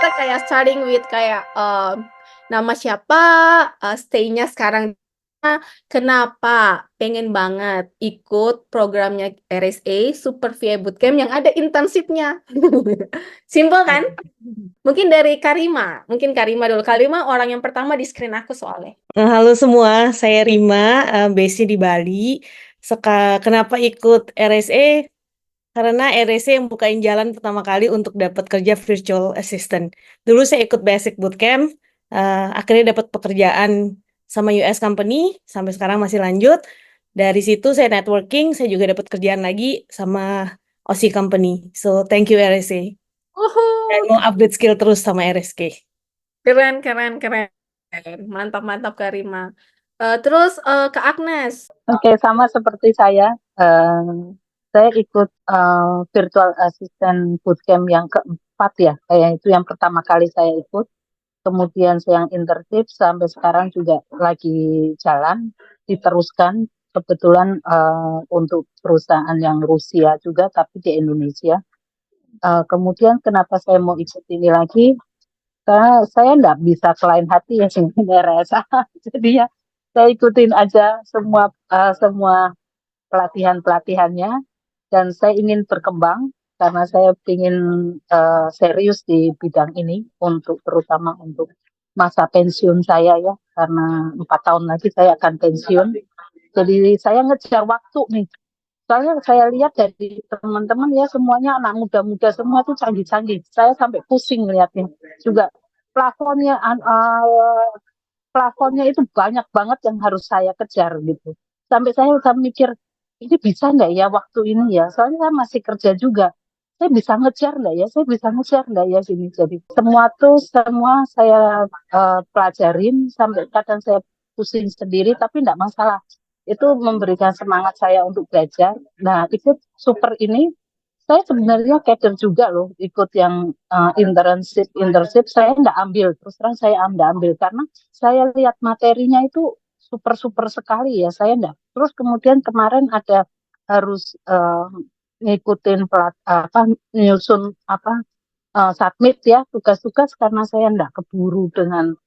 kita kayak starting with kayak nama siapa, stay-nya sekarang, kenapa pengen banget ikut programnya RSA Super VA Bootcamp yang ada internship-nya. Simpel kan? Mungkin dari Karima. Mungkin Karima dulu. Karima orang yang pertama di screen aku soalnya. Halo semua, saya Rima, base-nya di Bali. Kenapa ikut RSA? Karena RSA yang bukain jalan pertama kali untuk dapat kerja virtual assistant. Dulu saya ikut basic bootcamp, akhirnya dapat pekerjaan sama US company, sampai sekarang masih lanjut. Dari situ saya networking, saya juga dapat kerjaan lagi sama Aussie company. So thank you RSA. Dan Uhuh, mau update skill terus sama RSK. keren, keren, keren. Mantap, mantap Karima. Terus ke Agnes. Oke, sama seperti saya ikut virtual assistant bootcamp yang keempat ya, kayak itu yang pertama kali saya ikut. Kemudian saya yang internship sampai sekarang juga lagi jalan, diteruskan. Kebetulan untuk perusahaan yang Rusia juga, tapi di Indonesia. Kemudian kenapa saya mau ikut ini lagi? Karena saya nggak bisa kelain hati ya sebenarnya rasa. Jadi ya saya ikutin aja semua pelatihan-pelatihannya dan saya ingin berkembang karena saya ingin serius di bidang ini untuk terutama untuk masa pensiun saya ya karena 4 tahun lagi saya akan pensiun. Jadi saya ngejar waktu nih. Soalnya saya lihat dari teman-teman ya semuanya anak muda-muda semua tuh canggih-canggih. Saya sampai pusing lihatnya. Juga plafonnya plafonnya itu banyak banget yang harus saya kejar gitu. Sampai saya udah mikir, ini bisa nggak ya waktu ini ya? Soalnya saya masih kerja juga. Saya bisa ngejar nggak ya? Saya bisa ngejar nggak ya sini? Jadi semua saya pelajarin sampai kadang saya pusing sendiri, tapi nggak masalah. Itu memberikan semangat saya untuk belajar. Nah, ikut super ini saya sebenarnya kader juga loh ikut yang internship saya nggak ambil terus terang saya nggak ambil karena saya lihat materinya itu super super sekali ya saya nggak terus kemudian kemarin ada harus ngikutin nyusun submit ya tugas-tugas karena saya nggak keburu dengan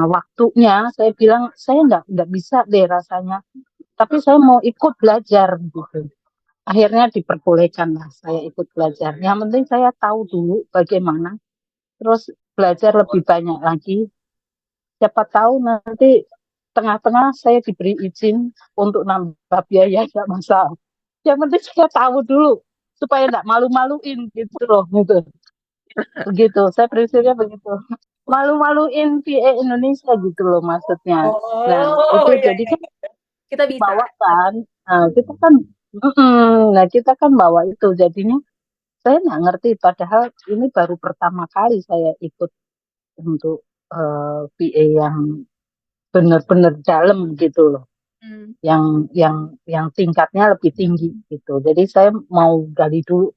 waktunya saya bilang saya nggak bisa deh rasanya tapi saya mau ikut belajar gitu akhirnya diperbolehkan lah saya ikut belajar. Yang penting saya tahu dulu bagaimana, terus belajar lebih banyak lagi. Siapa tahu nanti tengah-tengah saya diberi izin untuk nambah biaya, nggak masalah. Yang penting saya tahu dulu supaya nggak malu-maluin gitu loh, gitu. Begitu, saya prinsipnya begitu. Malu-maluin PA Indonesia gitu loh maksudnya. Nah, Oh, itu iya, jadi iya. kan Kita bisa. bawa kan, nah kita kan bawa itu jadinya saya nggak ngerti, padahal ini baru pertama kali saya ikut untuk PA yang benar-benar dalam gitu loh, Hmm. yang tingkatnya lebih tinggi gitu. Jadi saya mau gali dulu,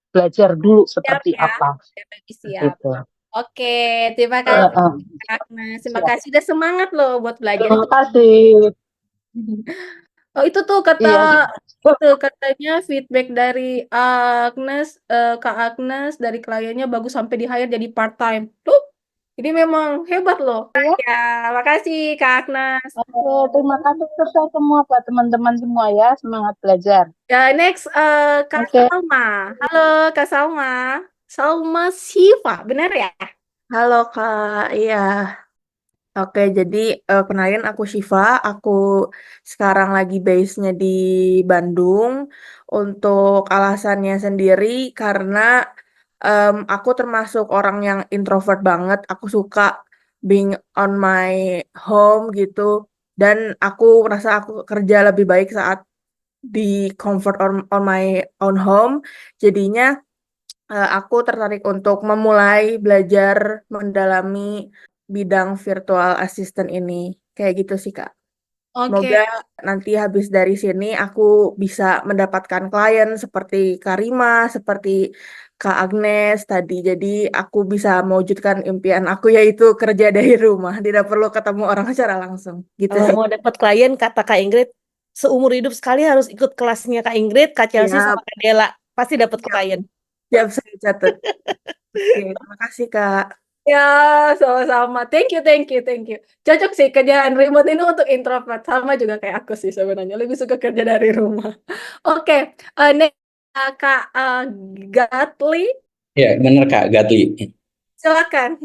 belajar dulu Siap seperti ya. apa Siap. gitu. Oke, terima Eh, kasih eh, Kak Agnes. Terima siap. kasih udah semangat loh buat belajar Terima itu. kasih. Oh, itu tuh Iya, itu katanya feedback dari Agnes, Kak Agnes dari kliennya bagus sampai di hire jadi part time. Tuh, ini memang hebat loh. ya. Ya, makasih Kak Agnes. Oke, terima kasih sukses semua buat teman-teman semua ya, semangat belajar. Ya, next Kak Oke. Salma. Halo Kak Salma. Salma Siva, benar ya? Halo Kak, iya. Oke, jadi kenalin aku Syifa. Aku sekarang lagi base-nya di Bandung. Untuk alasannya sendiri karena aku termasuk orang yang introvert banget. Aku suka being on my home gitu. Dan aku merasa aku kerja lebih baik saat di comfort on my own home. Jadinya aku tertarik untuk memulai belajar mendalami bidang virtual assistant ini. Kayak gitu sih, Kak. Semoga Oke. nanti habis dari sini aku bisa mendapatkan klien seperti Karima, seperti Kak Agnes tadi. Jadi aku bisa mewujudkan impian aku yaitu kerja dari rumah. Tidak perlu ketemu orang secara langsung. Gitu Kalau sih. mau dapat klien, kata Kak Ingrid, seumur hidup sekali harus ikut kelasnya Kak Ingrid, Kak Chelsea, Siap, sama Kak Dela. Pasti dapat siap, klien. siap saya catat. Oke, terima kasih Kak. Ya, sama-sama. Thank you, thank you, thank you. Cocok sih kerjaan remote ini untuk introvert. Sama juga kayak aku sih sebenarnya. Lebih suka kerja dari rumah. Oke, next Kak Gatli, Ya, benar Kak, Gadli. silakan.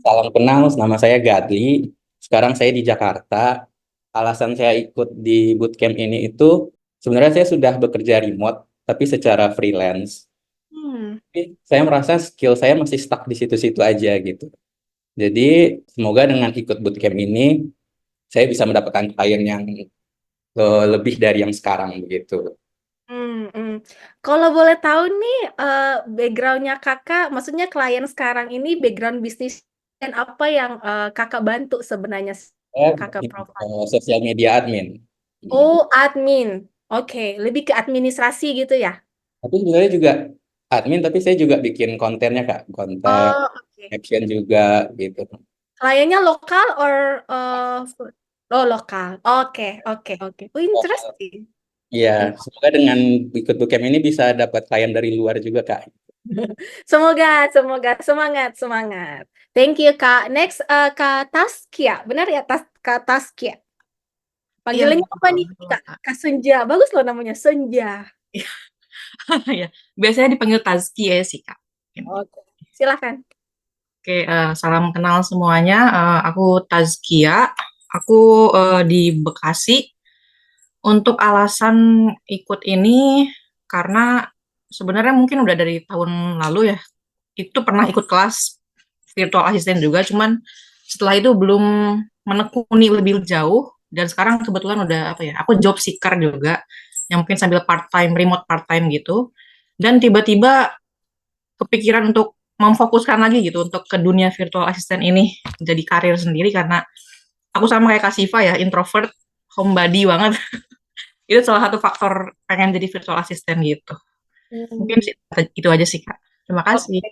Salam kenal, nama saya Gadli. Sekarang saya di Jakarta. Alasan saya ikut di bootcamp ini itu sebenarnya saya sudah bekerja remote, tapi secara freelance. Hmm. Tapi saya merasa skill saya masih stuck di situ-situ aja gitu. Jadi semoga dengan ikut bootcamp ini saya bisa mendapatkan klien yang lebih dari yang sekarang begitu. Hmm. Kalau boleh tahu nih, backgroundnya kakak, maksudnya klien sekarang ini background bisnis dan apa yang kakak bantu sebenarnya Saya kakak provide? sosial media admin. Oh, admin. Oke, lebih ke administrasi gitu ya? Tapi sebenarnya juga admin, tapi saya juga bikin kontennya Kak, konten, Oh, oke. caption juga gitu. Kliennya lokal or oh lokal. Oke, oke, oke. Oh, interesting. Iya, semoga dengan ikut bootcamp ini bisa dapat klien dari luar juga Kak. Semoga, semoga semangat, semangat. Thank you, Kak. Next, Kak Taskia. Benar ya, Kak Taskia? Iya, Panggilannya apa betul, nih, betul, Kak? Kak. Kak Senja. Bagus loh namanya, Senja. Ya, biasanya dipanggil Tazki ya sih, Kak. Oke, silakan. Oke, salam kenal semuanya. Aku Tazkia. Aku di Bekasi. Untuk alasan ikut ini karena sebenarnya mungkin udah dari tahun lalu ya. Itu pernah ikut kelas virtual assistant juga, cuman setelah itu belum menekuni lebih jauh. Dan sekarang kebetulan udah apa ya? Aku job seeker juga, yang mungkin sambil part time, remote part time gitu. Dan tiba-tiba kepikiran untuk memfokuskan lagi gitu untuk ke dunia virtual assistant ini jadi karir sendiri karena aku sama kayak Kak Siva ya, introvert, homebody banget. Itu salah satu faktor pengen jadi virtual assistant gitu. Mungkin Hmm. itu aja sih, Kak. Terima kasih. Oke,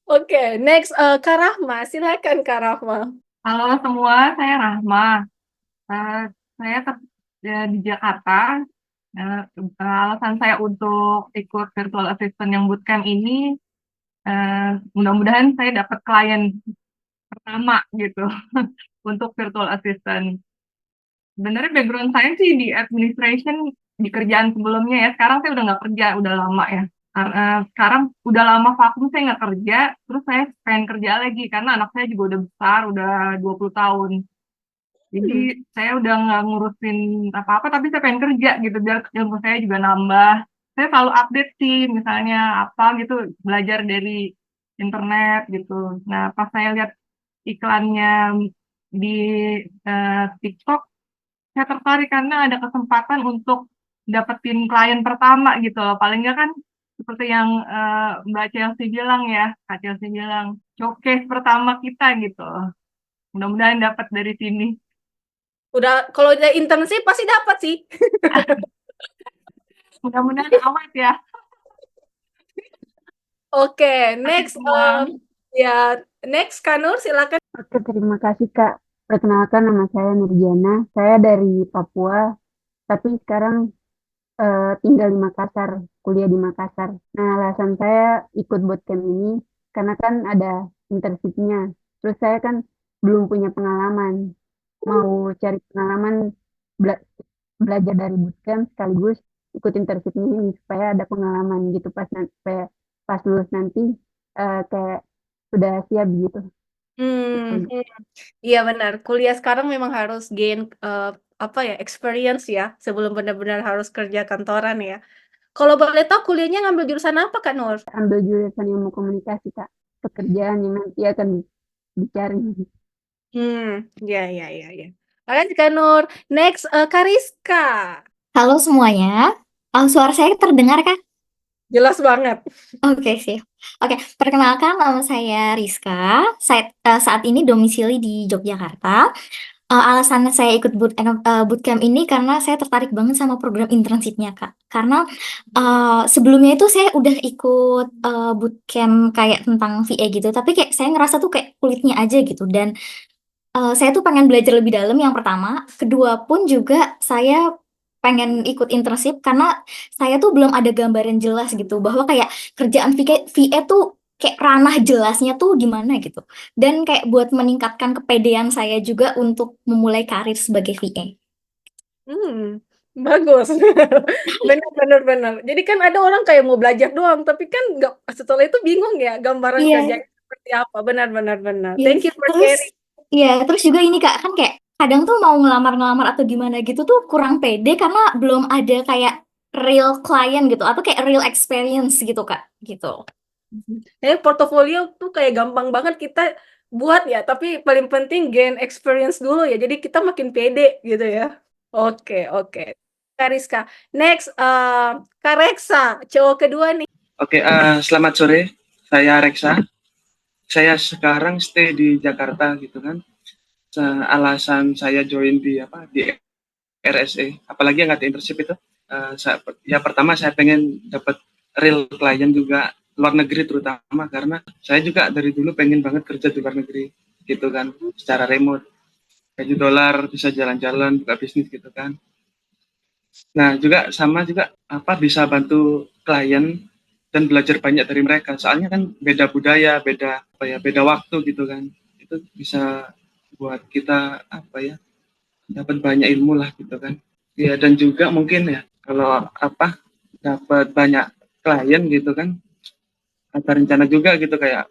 oke. Next, Kak Rahma. Silakan, Kak Rahma. Halo semua, saya Rahma. Eh, saya di Jakarta. Alasan saya untuk ikut virtual assistant yang bootcamp ini, mudah-mudahan saya dapat klien pertama gitu untuk virtual assistant. Sebenarnya background saya sih di administration di kerjaan sebelumnya ya. Sekarang saya udah nggak kerja, udah lama ya. Sekarang udah lama vakum saya nggak kerja, terus saya pengen kerja lagi karena anak saya juga udah besar, udah 20 tahun. Jadi saya udah nggak ngurusin apa-apa, tapi saya pengen kerja gitu biar ilmu saya juga nambah. Saya selalu update sih, misalnya apa gitu, belajar dari internet gitu. Nah, pas saya lihat iklannya di TikTok, saya tertarik karena ada kesempatan untuk dapetin klien pertama gitu loh. Paling nggak kan seperti yang Mbak Chelsea bilang ya, Kak Chelsea bilang, showcase pertama kita gitu. Mudah-mudahan dapat dari sini. Udah, kalau udah internship pasti dapat sih. Mudah-mudahan awet ya. Oke, next, Semua. ya, next Kak Nur, silakan. Oke, terima kasih Kak. Perkenalkan nama saya Nurjana. Saya dari Papua, tapi sekarang tinggal di Makassar, kuliah di Makassar. Nah, alasan saya ikut bootcamp ini karena kan ada internship-nya. Terus saya kan belum punya pengalaman. Mau cari pengalaman bela- belajar dari bootcamp sekaligus ikut internship ini supaya ada pengalaman gitu supaya pas lulus nanti kayak sudah siap gitu. Hmm, iya benar. Kuliah sekarang memang harus gain apa ya experience ya sebelum benar-benar harus kerja kantoran ya. Kalau boleh tahu kuliahnya ngambil jurusan apa Kak Nur? Ambil jurusan ilmu komunikasi Kak. Pekerjaan yang nanti akan dicari. Ya ya ya ya. Makasih Kak Nur. Next Kariska. Halo semuanya, suara saya terdengar kah? Jelas banget. Oke sih. Oke, perkenalkan nama saya Rizka. Saya saat ini domisili di Yogyakarta. Alasan saya ikut bootcamp ini karena saya tertarik banget sama program internshipnya Kak. Karena sebelumnya itu saya udah ikut bootcamp kayak tentang VA gitu, tapi kayak saya ngerasa tuh kayak kulitnya aja gitu. Dan saya tuh pengen belajar lebih dalam yang pertama, kedua pun juga saya pengen ikut internship karena saya tuh belum ada gambaran jelas gitu bahwa kayak kerjaan VA tuh kayak ranah jelasnya tuh di mana gitu. Dan kayak buat meningkatkan kepedean saya juga untuk memulai karir sebagai VA. Bagus. Benar, benar, benar. Jadi kan ada orang kayak mau belajar doang, tapi kan nggak, setelah itu bingung ya gambaran Iya, kerjanya seperti apa. Benar, benar, benar. iya. Thank you for Terus, sharing. terus juga ini Kak, kan kayak kadang tuh mau ngelamar-ngelamar atau gimana gitu tuh kurang pede karena belum ada kayak real client gitu atau kayak real experience gitu Kak, gitu. Portofolio tuh kayak gampang banget kita buat ya, tapi paling penting gain experience dulu ya. Jadi kita makin pede gitu ya. Oke, oke. Kak Rizka. Next, Kak Reksa, cowok kedua nih. Oke, selamat sore. Saya Reksa. Saya sekarang stay di Jakarta gitu kan. Alasan saya join di RSA, apalagi yang ada internship itu. Pertama saya pengen dapat real client juga luar negeri terutama karena saya juga dari dulu pengen banget kerja di luar negeri gitu kan, secara remote. Gaji dolar, bisa jalan-jalan, buka bisnis gitu kan. Nah, juga bisa bantu klien dan belajar banyak dari mereka. Soalnya kan beda budaya, beda waktu gitu kan. Itu bisa buat kita dapat banyak ilmu lah gitu kan. Ya, dan juga mungkin ya kalau dapat banyak klien gitu kan, ada rencana juga gitu kayak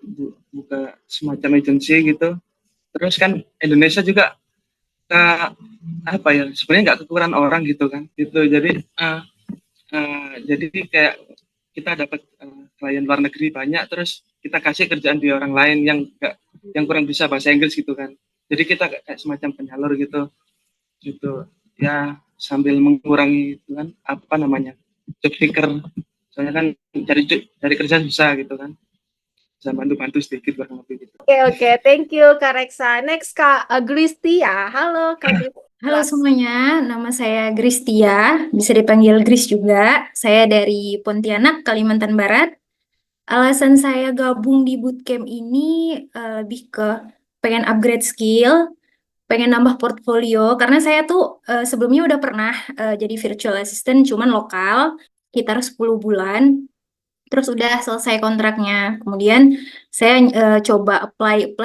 buka semacam agency gitu. Terus kan Indonesia juga sebenarnya nggak kekurangan orang gitu kan. Gitu. Jadi kayak kita dapat klien luar negeri banyak, terus kita kasih kerjaan di orang lain yang kurang bisa bahasa Inggris gitu kan. Jadi kita kayak semacam penyalur gitu ya, sambil mengurangi itu kan job seeker. Soalnya kan cari kerja susah gitu kan, bisa bantu sedikit kurang lebih gitu. Oke, thank you Kak Reksa. Next Kak Gristia. Halo Kak Gristia. Halo semuanya, nama saya Gristia, bisa dipanggil Gris juga. Saya dari Pontianak, Kalimantan Barat. Alasan saya gabung di bootcamp ini lebih ke pengen upgrade skill, pengen nambah portfolio, karena saya tuh sebelumnya udah pernah jadi virtual assistant, cuman lokal, sekitar 10 bulan. Terus udah selesai kontraknya. Kemudian saya coba apply,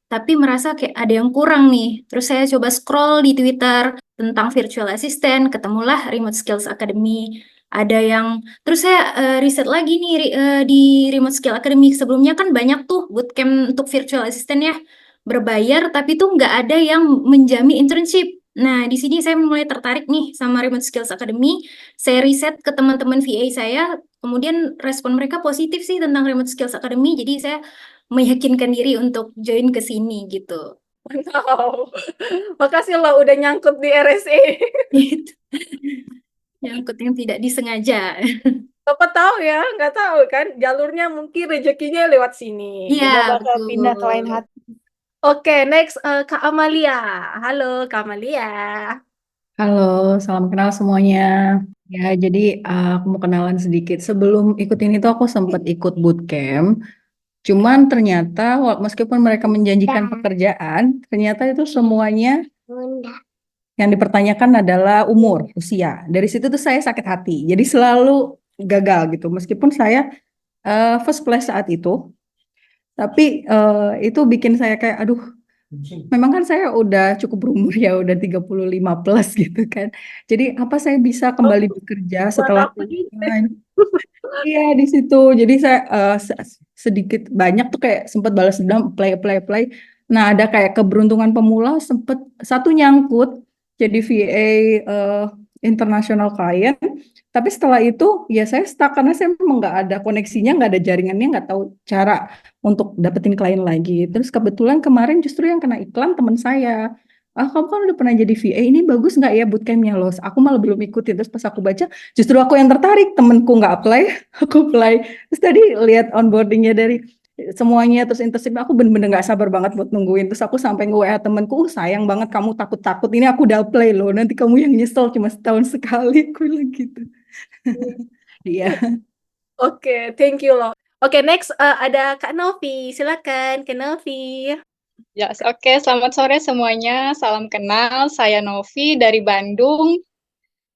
tapi merasa kayak ada yang kurang nih. Terus saya coba scroll di Twitter tentang virtual assistant, ketemulah Remote Skills Academy. Ada yang, terus saya riset lagi nih di Remote Skill Academy. Sebelumnya kan banyak tuh bootcamp untuk virtual assistant ya, berbayar, tapi tuh nggak ada yang menjamin internship. Nah, di sini saya mulai tertarik nih sama Remote Skills Academy. Saya riset ke teman-teman VA saya, kemudian respon mereka positif sih tentang Remote Skills Academy, jadi saya meyakinkan diri untuk join ke sini gitu. Wow. Makasih loh udah nyangkut di RSA. Gitu. Nyangkut yang tidak disengaja. Siapa tahu ya, nggak tahu kan jalurnya mungkin rezekinya lewat sini. Iya, Kita bakal betul. pindah ke lain hati. Oke, next Kak Amalia. Halo Kak Amalia. Halo, salam kenal semuanya. Ya, jadi aku mau kenalan sedikit. Sebelum ikut ini tuh aku sempat ikut bootcamp. Cuman ternyata meskipun mereka menjanjikan pekerjaan, ternyata itu semuanya yang dipertanyakan adalah umur, usia. Dari situ tuh saya sakit hati. Jadi selalu gagal gitu. Meskipun saya first place saat itu, tapi itu bikin saya kayak, aduh, memang kan saya udah cukup berumur ya, udah 35 plus gitu kan. Jadi apa saya bisa kembali bekerja setelah iya di situ. Jadi saya sedikit banyak tuh kayak sempat balas dendam, play. Nah, ada kayak keberuntungan pemula sempat satu nyangkut jadi VA international client. Tapi setelah itu ya saya stuck karena saya memang nggak ada koneksinya, nggak ada jaringannya, nggak tahu cara untuk dapetin klien lagi. Terus kebetulan kemarin justru yang kena iklan teman saya. Kamu kan udah pernah jadi VA, ini bagus nggak ya bootcampnya loh? Aku malah belum ikutin. Terus pas aku baca, justru aku yang tertarik. Temenku nggak apply, aku apply. Terus tadi lihat onboardingnya dari semuanya, terus internship aku bener-bener nggak sabar banget buat nungguin. Terus aku sampai nge-WA temenku, sayang banget kamu takut-takut. Ini aku udah apply loh, nanti kamu yang nyesel cuma setahun sekali. Aku bilang gitu. Iya. Oke, thank you loh. Oke, next ada Kak Novi. Silakan Kak Novi. Ya, oke. Selamat sore semuanya. Salam kenal. Saya Novi dari Bandung.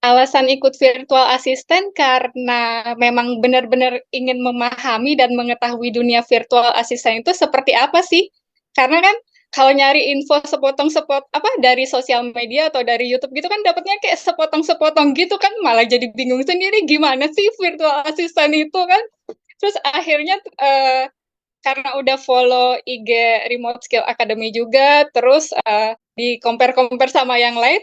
alasan ikut virtual assistant karena memang benar-benar ingin memahami dan mengetahui dunia virtual assistant itu seperti apa sih? Karena kan kalau nyari info sepotong-sepot apa dari sosial media atau dari YouTube gitu kan dapatnya kayak sepotong-sepotong gitu kan malah jadi bingung sendiri gimana sih virtual assistant itu kan. Terus akhirnya karena udah follow IG Remote Skill Academy juga, terus di compare-compare sama yang lain,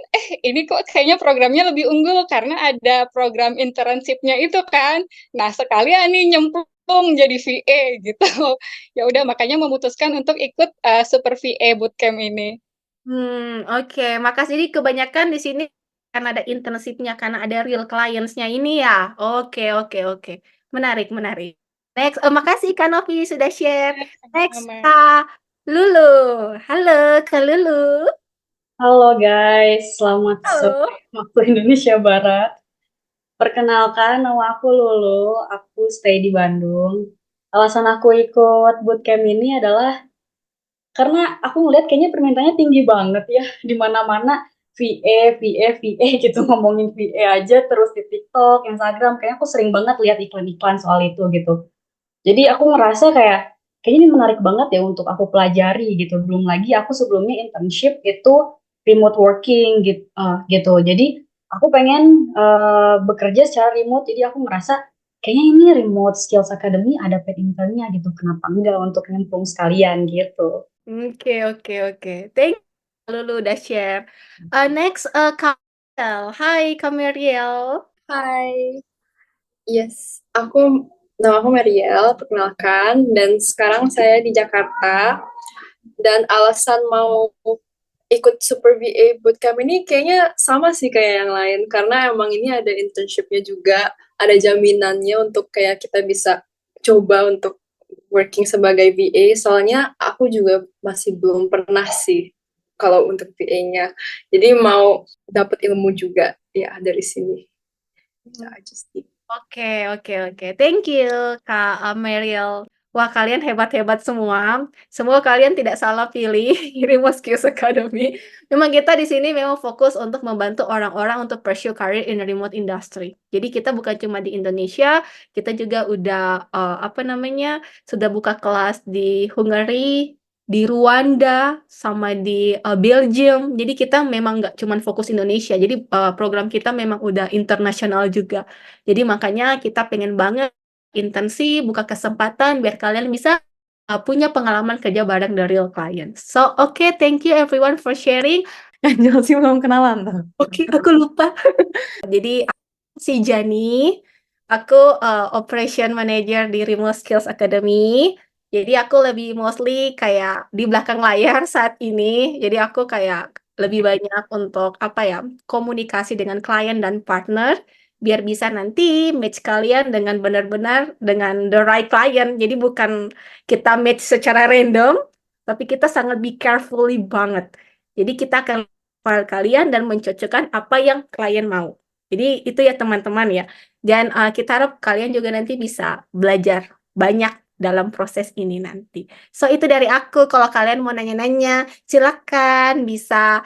ini kok kayaknya programnya lebih unggul karena ada program internship-nya itu kan. Nah, sekalian nih nyemplung jadi VA gitu. Ya udah makanya memutuskan untuk ikut Super VA Bootcamp ini. Oke. Makasih. Jadi kebanyakan di sini karena ada internship-nya, karena ada real clients-nya ini ya. Oke, oke, oke. Menarik, menarik. Next, makasih Kak Novi sudah share. Next, Sama-sama. Kak Lulu. Halo, Kak Lulu. Halo guys, selamat Halo. sore waktu Indonesia Barat. Perkenalkan, nama aku Lulu, aku stay di Bandung. Alasan aku ikut bootcamp ini adalah karena aku ngeliat kayaknya permintaannya tinggi banget ya, di mana-mana VA gitu, ngomongin VA aja terus di TikTok, Instagram, kayaknya aku sering banget lihat iklan-iklan soal itu gitu. Jadi aku ngerasa kayaknya ini menarik banget ya untuk aku pelajari gitu. Belum lagi aku sebelumnya internship itu remote working gitu. Jadi aku pengen bekerja secara remote. Jadi aku merasa kayaknya ini Remote Skills Academy ada paid internnya gitu. Kenapa enggak untuk nyemplung sekalian gitu. Oke, oke, oke. Thank you Lulu udah share. Next, Kak Meriel. Hai, Kak Meriel. Hai, nama aku Meriel, perkenalkan, dan sekarang saya di Jakarta. Dan alasan mau ikut Super VA Bootcamp ini kayaknya sama sih kayak yang lain, karena emang ini ada internship-nya juga, ada jaminannya untuk kayak kita bisa coba untuk working sebagai VA, soalnya aku juga masih belum pernah sih kalau untuk VA-nya. Jadi mau dapat ilmu juga ya dari sini. Itu aja sih. Oke, oke, oke. Thank you, Kak Meriel. Wah, kalian hebat-hebat semua. Semoga kalian tidak salah pilih Remote Skills Academy. Memang kita di sini memang fokus untuk membantu orang-orang untuk pursue career in the remote industry. Jadi kita bukan cuma di Indonesia, kita juga udah sudah buka kelas di Hungary, di Rwanda, sama di Belgium. Jadi kita memang nggak cuma fokus Indonesia. Jadi program kita memang udah internasional juga. Jadi makanya kita pengen banget intensif, buka kesempatan biar kalian bisa punya pengalaman kerja bareng the real clients. So, okay, thank you everyone for sharing. Angel sih belum kenalan tuh. Oke, aku lupa. Jadi, aku si Jani, aku Operation Manager di Remote Skills Academy. Jadi, aku lebih mostly kayak di belakang layar saat ini. Jadi, aku kayak lebih banyak untuk komunikasi dengan klien dan partner biar bisa nanti match kalian dengan benar-benar dengan the right client. Jadi bukan kita match secara random, tapi kita sangat be carefully banget. Jadi kita akan file kalian dan mencocokkan apa yang klien mau. Jadi itu ya teman-teman ya. Dan kita harap kalian juga nanti bisa belajar banyak dalam proses ini nanti. So itu dari aku. Kalau kalian mau nanya-nanya, silakan bisa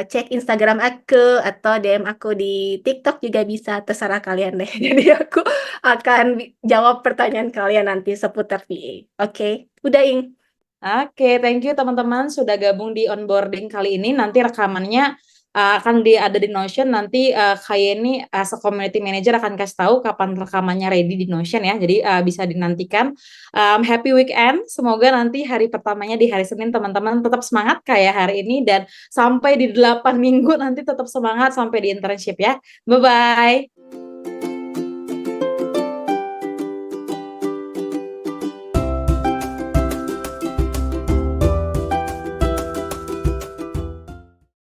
cek Instagram aku atau DM aku di TikTok juga bisa, terserah kalian deh. Jadi aku akan jawab pertanyaan kalian nanti seputar VA. Oke, udah Ing. Oke, thank you teman-teman sudah gabung di onboarding kali ini. Nanti rekamannya akan ada di Notion. Nanti Kayeni as a community manager akan kasih tahu kapan rekamannya ready di Notion ya. Jadi bisa dinantikan. Happy weekend. Semoga nanti hari pertamanya di hari Senin teman-teman tetap semangat kayak hari ini dan sampai di 8 minggu nanti tetap semangat sampai di internship ya. Bye-bye.